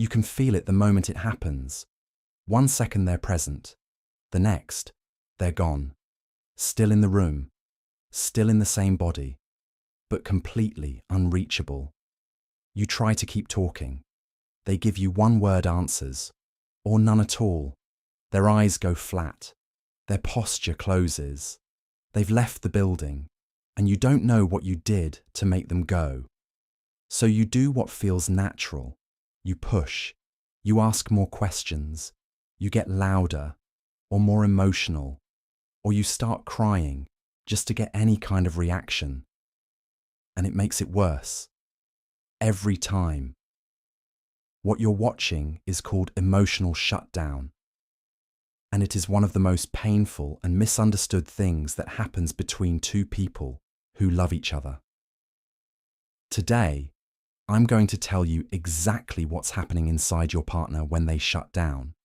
You can feel it the moment it happens. 1 second they're present. The next, they're gone. Still in the room. Still in the same body. But completely unreachable. You try to keep talking. They give you one-word answers, or none at all. Their eyes go flat. Their posture closes. They've left the building, and you don't know what you did to make them go. So you do what feels natural. You push. You ask more questions. You get louder, or more emotional, or you start crying just to get any kind of reaction. And it makes it worse. Every time. What you're watching is called emotional shutdown. And it is one of the most painful and misunderstood things that happens between two people who love each other. Today, I'm going to tell you exactly what's happening inside your partner when they shut down,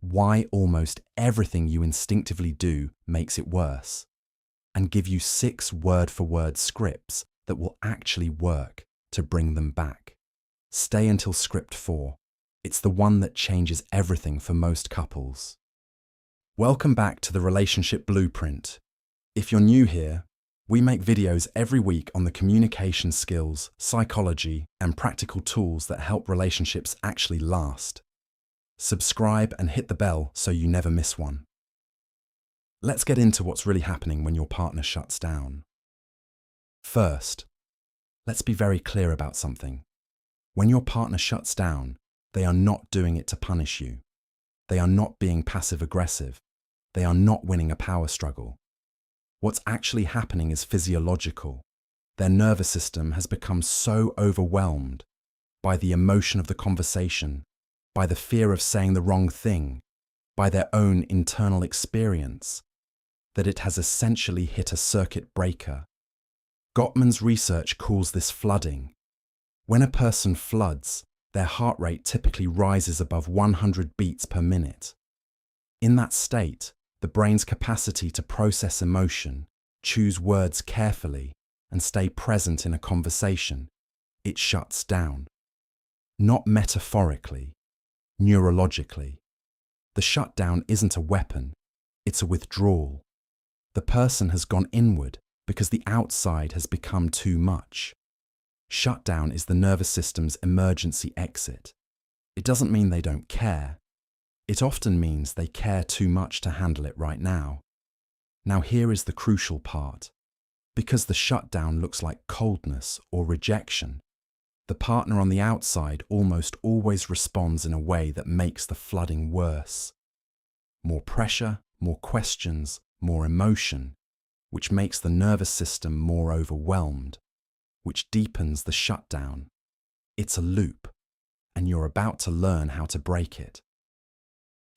why almost everything you instinctively do makes it worse, and give you 6 word-for-word scripts that will actually work to bring them back. Stay until script 4. It's the one that changes everything for most couples. Welcome back to the Relationship Blueprint. If you're new here, we make videos every week on the communication skills, psychology, and practical tools that help relationships actually last. Subscribe and hit the bell so you never miss one. Let's get into what's really happening when your partner shuts down. First, let's be very clear about something. When your partner shuts down, they are not doing it to punish you. They are not being passive-aggressive. They are not winning a power struggle. What's actually happening is physiological. Their nervous system has become so overwhelmed by the emotion of the conversation, by the fear of saying the wrong thing, by their own internal experience, that it has essentially hit a circuit breaker. Gottman's research calls this flooding. When a person floods, their heart rate typically rises above 100 beats per minute. In that state, the brain's capacity to process emotion, choose words carefully, and stay present in a conversation, it shuts down. Not metaphorically, neurologically. The shutdown isn't a weapon, it's a withdrawal. The person has gone inward because the outside has become too much. Shutdown is the nervous system's emergency exit. It doesn't mean they don't care. It often means they care too much to handle it right now. Now here is the crucial part. Because the shutdown looks like coldness or rejection, the partner on the outside almost always responds in a way that makes the flooding worse. More pressure, more questions, more emotion, which makes the nervous system more overwhelmed, which deepens the shutdown. It's a loop, and you're about to learn how to break it.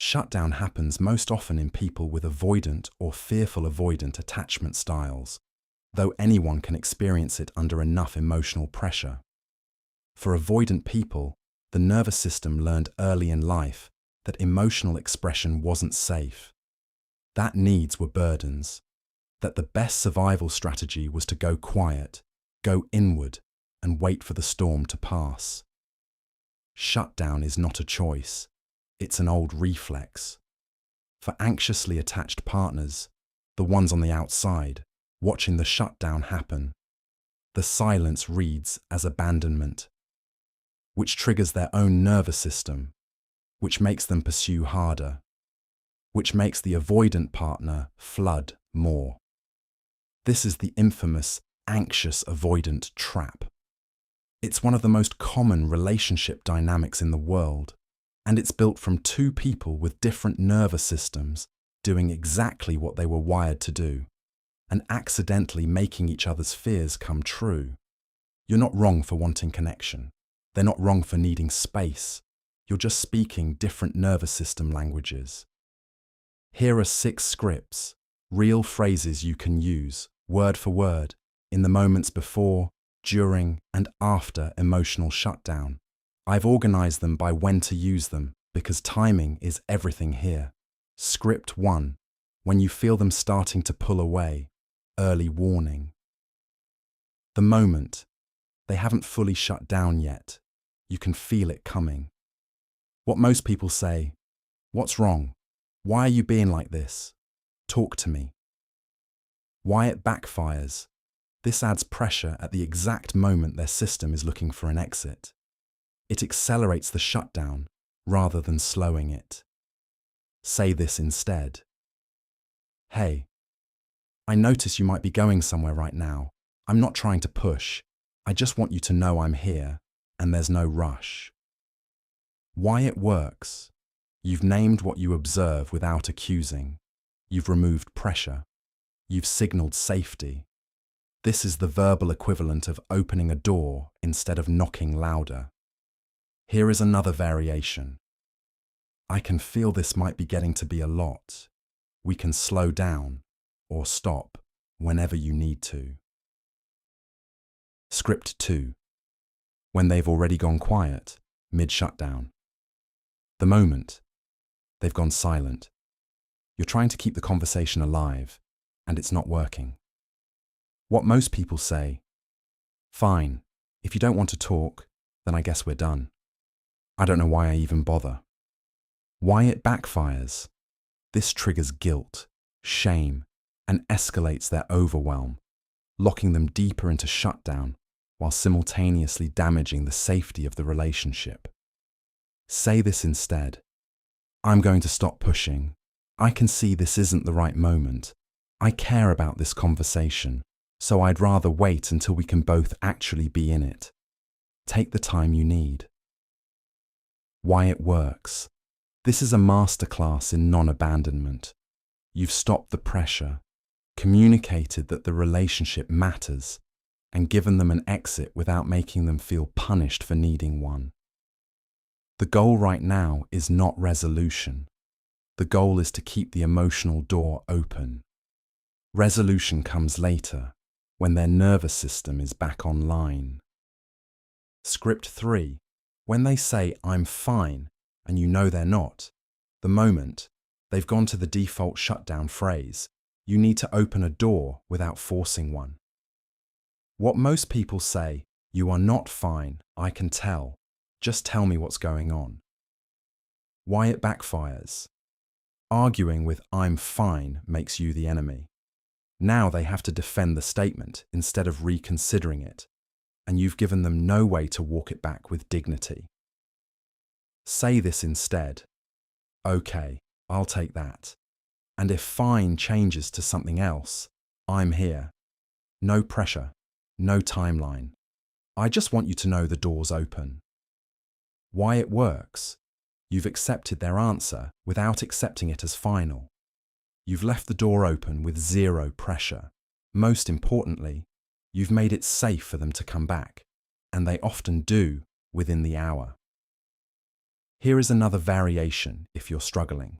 Shutdown happens most often in people with avoidant or fearful-avoidant attachment styles, though anyone can experience it under enough emotional pressure. For avoidant people, the nervous system learned early in life that emotional expression wasn't safe, that needs were burdens, that the best survival strategy was to go quiet, go inward, and wait for the storm to pass. Shutdown is not a choice, it's an old reflex. For anxiously attached partners, the ones on the outside, watching the shutdown happen, the silence reads as abandonment, which triggers their own nervous system, which makes them pursue harder, which makes the avoidant partner flood more. This is the infamous anxious-avoidant trap. It's one of the most common relationship dynamics in the world, and it's built from two people with different nervous systems doing exactly what they were wired to do, and accidentally making each other's fears come true. You're not wrong for wanting connection. They're not wrong for needing space. You're just speaking different nervous system languages. Here are 6 scripts, real phrases you can use, word for word, in the moments before, during, and after emotional shutdown. I've organized them by when to use them, because timing is everything here. Script 1. When you feel them starting to pull away, early warning. The moment. They haven't fully shut down yet. You can feel it coming. What most people say, "What's wrong? Why are you being like this? Talk to me." Why it backfires. This adds pressure at the exact moment their system is looking for an exit. It accelerates the shutdown rather than slowing it. Say this instead. "Hey, I notice you might be going somewhere right now. I'm not trying to push. I just want you to know I'm here and there's no rush." Why it works. You've named what you observe without accusing. You've removed pressure. You've signaled safety. This is the verbal equivalent of opening a door instead of knocking louder. Here is another variation. "I can feel this might be getting to be a lot. We can slow down or stop whenever you need to." Script 2. When they've already gone quiet, mid-shutdown. The moment they've gone silent. You're trying to keep the conversation alive, and it's not working. What most people say, "Fine, if you don't want to talk, then I guess we're done. I don't know why I even bother." Why it backfires. This triggers guilt, shame, and escalates their overwhelm, locking them deeper into shutdown while simultaneously damaging the safety of the relationship. Say this instead. "I'm going to stop pushing. I can see this isn't the right moment. I care about this conversation, so I'd rather wait until we can both actually be in it. Take the time you need." Why it works. This is a masterclass in non-abandonment. You've stopped the pressure, communicated that the relationship matters, and given them an exit without making them feel punished for needing one. The goal right now is not resolution. The goal is to keep the emotional door open. Resolution comes later, when their nervous system is back online. Script 3. When they say, "I'm fine," and you know they're not, the moment they've gone to the default shutdown phrase, you need to open a door without forcing one. What most people say, "You are not fine, I can tell. Just tell me what's going on." Why it backfires. Arguing with "I'm fine" makes you the enemy. Now they have to defend the statement instead of reconsidering it, and you've given them no way to walk it back with dignity. Say this instead. "Okay, I'll take that. And if fine changes to something else, I'm here. No pressure, no timeline. I just want you to know the door's open." Why it works. You've accepted their answer without accepting it as final. You've left the door open with zero pressure. Most importantly, you've made it safe for them to come back, and they often do within the hour. Here is another variation if you're struggling.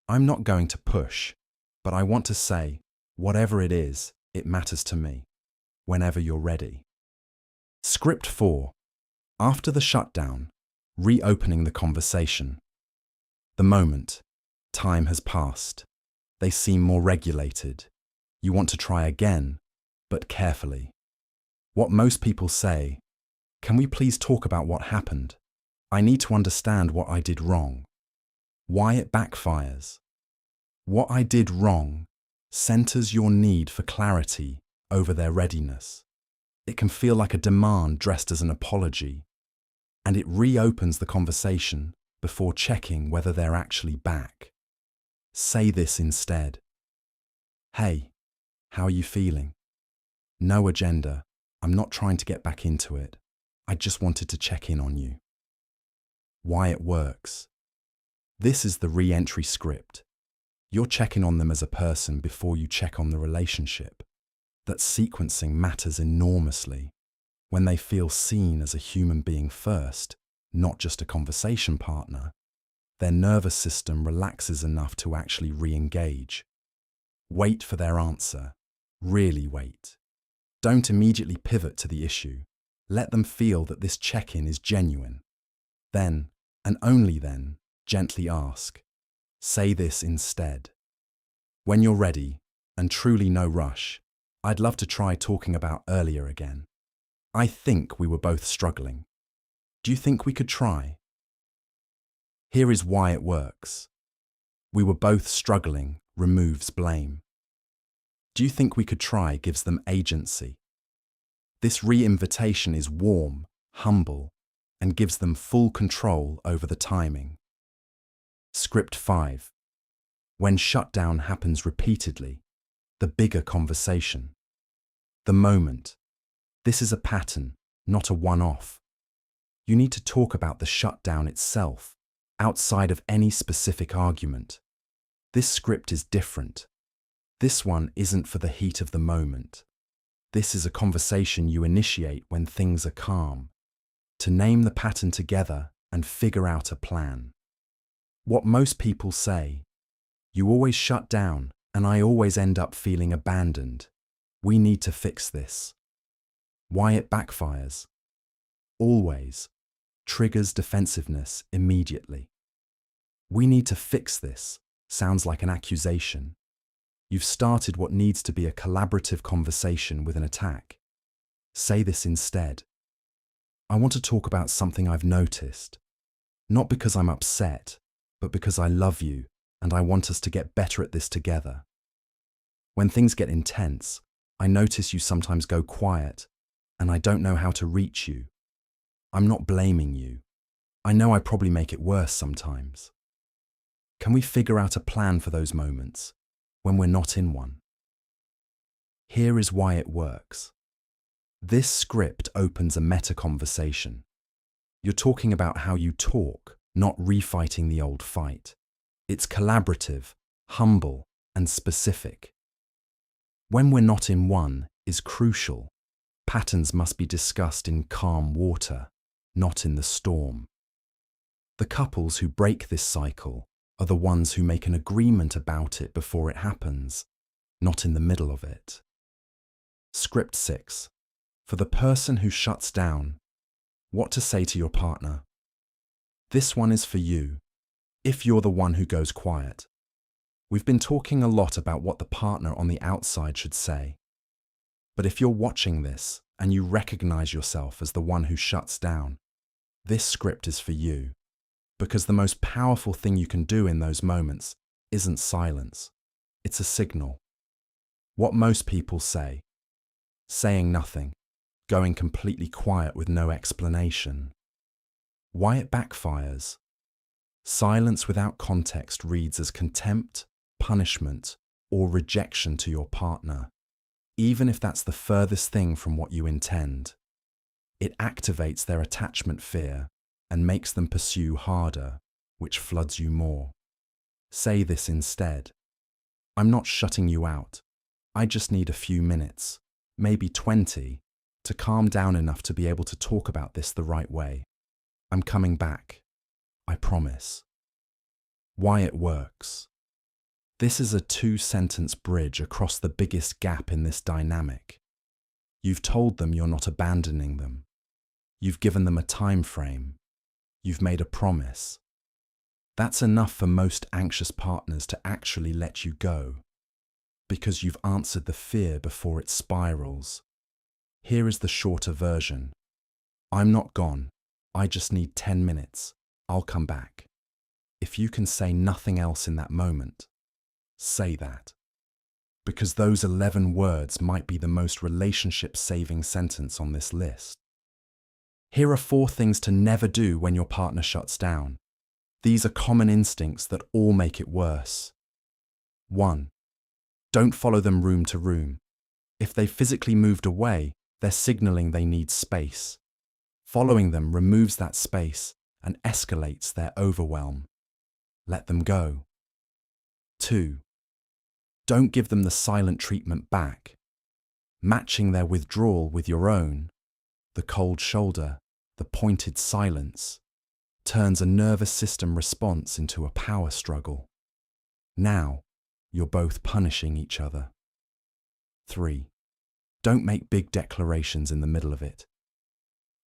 "I'm not going to push, but I want to say, whatever it is, it matters to me, whenever you're ready." Script 4. After the shutdown, reopening the conversation. The moment, time has passed. They seem more regulated. You want to try again, but carefully. What most people say, "Can we please talk about what happened? I need to understand what I did wrong." Why it backfires. What I did wrong centers your need for clarity over their readiness. It can feel like a demand dressed as an apology, and it reopens the conversation before checking whether they're actually back. Say this instead. "Hey, how are you feeling? No agenda. I'm not trying to get back into it. I just wanted to check in on you." Why it works. This is the re-entry script. You're checking on them as a person before you check on the relationship. That sequencing matters enormously. When they feel seen as a human being first, not just a conversation partner, their nervous system relaxes enough to actually re-engage. Wait for their answer. Really wait. Don't immediately pivot to the issue. Let them feel that this check-in is genuine. Then, and only then, gently ask. Say this instead. "When you're ready, and truly no rush, I'd love to try talking about earlier again. I think we were both struggling. Do you think we could try?" Here is why it works. We were both struggling, removes blame. Do you think we could try gives them agency? This re-invitation is warm, humble, and gives them full control over the timing. Script 5. When shutdown happens repeatedly, the bigger conversation. The moment. This is a pattern, not a one-off. You need to talk about the shutdown itself, outside of any specific argument. This script is different. This one isn't for the heat of the moment. This is a conversation you initiate when things are calm, to name the pattern together and figure out a plan. What most people say, you always shut down and I always end up feeling abandoned. We need to fix this. Why it backfires. Always triggers defensiveness immediately. We need to fix this sounds like an accusation. You've started what needs to be a collaborative conversation with an attack. Say this instead. I want to talk about something I've noticed. Not because I'm upset, but because I love you and I want us to get better at this together. When things get intense, I notice you sometimes go quiet and I don't know how to reach you. I'm not blaming you. I know I probably make it worse sometimes. Can we figure out a plan for those moments when we're not in one? Here is why it works. This script opens a meta conversation. You're talking about how you talk, not refighting the old fight. It's collaborative, humble, and specific. When we're not in one is crucial. Patterns must be discussed in calm water, not in the storm. The couples who break this cycle are the ones who make an agreement about it before it happens, not in the middle of it. Script 6. For the person who shuts down, what to say to your partner. This one is for you, if you're the one who goes quiet. We've been talking a lot about what the partner on the outside should say. But if you're watching this and you recognize yourself as the one who shuts down, this script is for you. Because the most powerful thing you can do in those moments isn't silence. It's a signal. What most people say. Saying nothing. Going completely quiet with no explanation. Why it backfires. Silence without context reads as contempt, punishment, or rejection to your partner, even if that's the furthest thing from what you intend. It activates their attachment fear and makes them pursue harder, which floods you more. Say this instead. I'm not shutting you out. I just need a few minutes, maybe 20, to calm down enough to be able to talk about this the right way. I'm coming back. I promise. Why it works. This is a 2-sentence bridge across the biggest gap in this dynamic. You've told them you're not abandoning them. You've given them a time frame. You've made a promise. That's enough for most anxious partners to actually let you go, because you've answered the fear before it spirals. Here is the shorter version. I'm not gone. I just need 10 minutes. I'll come back. If you can say nothing else in that moment, say that. Because those 11 words might be the most relationship-saving sentence on this list. Here are 4 things to never do when your partner shuts down. These are common instincts that all make it worse. 1. Don't follow them room to room. If they physically moved away, they're signaling they need space. Following them removes that space and escalates their overwhelm. Let them go. 2. Don't give them the silent treatment back. Matching their withdrawal with your own, the cold shoulder, the pointed silence, turns a nervous system response into a power struggle. Now, you're both punishing each other. 3. Don't make big declarations in the middle of it.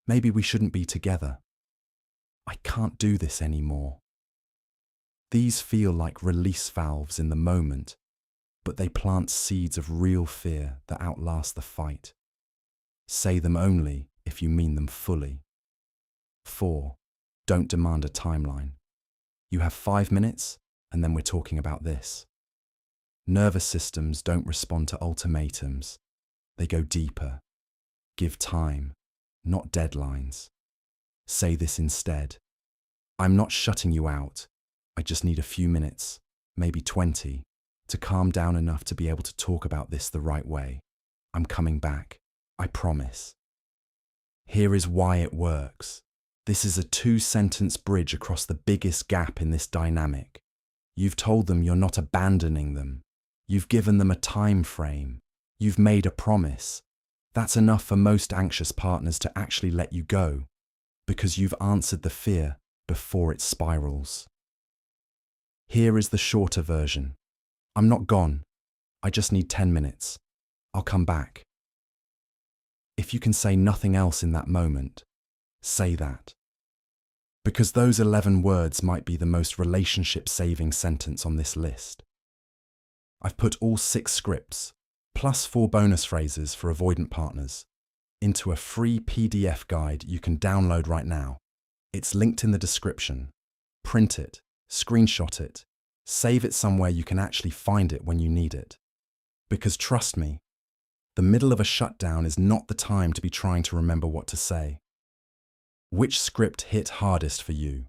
Maybe we shouldn't be together. I can't do this anymore. These feel like release valves in the moment, but they plant seeds of real fear that outlast the fight. Say them only if you mean them fully. 4. Don't demand a timeline. You have 5 minutes, and then we're talking about this. Nervous systems don't respond to ultimatums. They go deeper. Give time, not deadlines. Say this instead. I'm not shutting you out. I just need a few minutes, maybe 20, to calm down enough to be able to talk about this the right way. I'm coming back. I promise. Here is why it works. This is a 2-sentence bridge across the biggest gap in this dynamic. You've told them you're not abandoning them. You've given them a time frame. You've made a promise. That's enough for most anxious partners to actually let you go, because you've answered the fear before it spirals. Here is the shorter version. I'm not gone. I just need 10 minutes. I'll come back. If you can say nothing else in that moment, say that. Because those 11 words might be the most relationship-saving sentence on this list. I've put all 6 scripts, plus 4 bonus phrases for avoidant partners, into a free PDF guide you can download right now. It's linked in the description. Print it, screenshot it, save it somewhere you can actually find it when you need it. Because trust me, the middle of a shutdown is not the time to be trying to remember what to say. Which script hit hardest for you?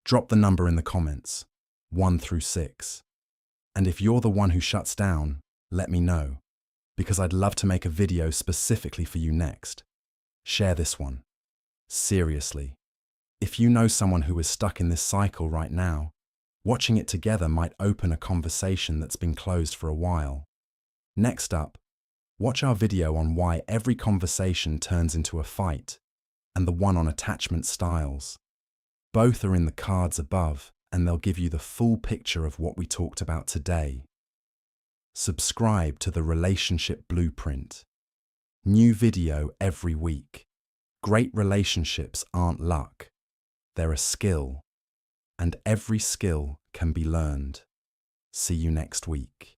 Drop the number in the comments, 1 through 6. And if you're the one who shuts down, let me know, because I'd love to make a video specifically for you next. Share this one. Seriously. If you know someone who is stuck in this cycle right now, watching it together might open a conversation that's been closed for a while. Next up, watch our video on why every conversation turns into a fight, and the one on attachment styles. Both are in the cards above, and they'll give you the full picture of what we talked about today. Subscribe to the Relationship Blueprint. New video every week. Great relationships aren't luck. They're a skill, and every skill can be learned. See you next week.